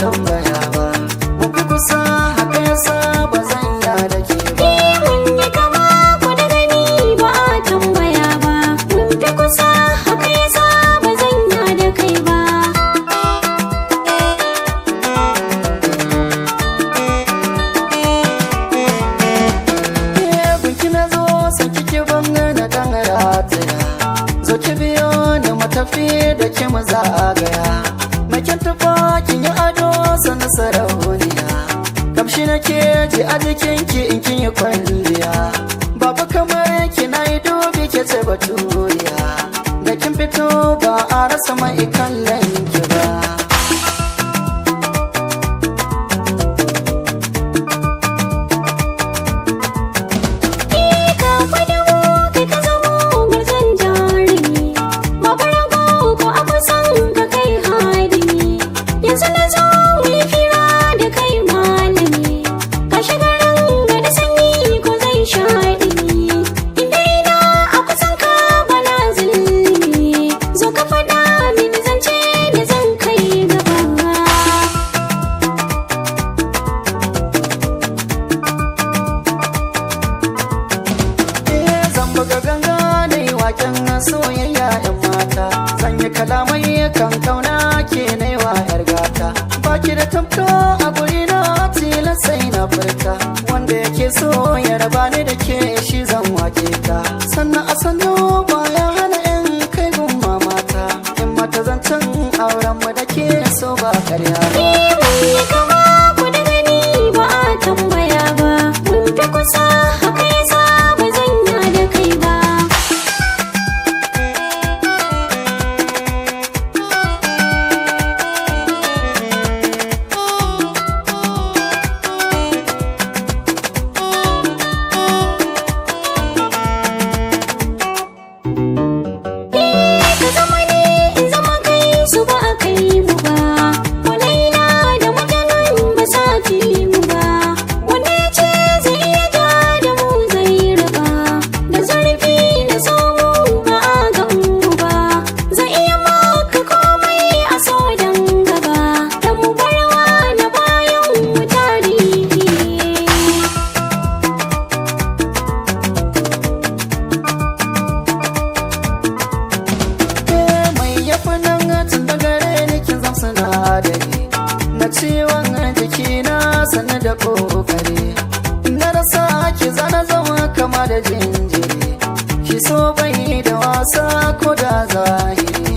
tambaya ba mun fi kusa haka yasa ba zan ya da ke ba mun yi kama ko da gani ba a tambaya ba mun fi kusa haka yasa ba zan ya da kai ba gunki na zo san kike ban na dan rataya zo ki biyo ni matafi da ke mu zagaya makin tufa kin yi ado sana sarauniya kamshi nake ji a jikinki in kin yi kwalliya babu kamar ki na yi dubi ke ce baturiya da kin fito ba a rasa mai kallon ki ba soyayya yan mata sanya kalamai kan kauna ke naiwa yar gata baki da tamko a guri na tilan sai na furta wanda yake so ya raba ni da ke shi zan wake ta sannan a sannu baya hana yan kai gun mamata in mata zancen auren mu da ke so ba karya ba kama ku da gani ba a tambaya ba mun fi kusa haka yasa ba zan ya da kai ba na ciwon jikina sannu da kokari na rasa ki zana zama kama da jinjiri shi so bai da wasa ko da zahiri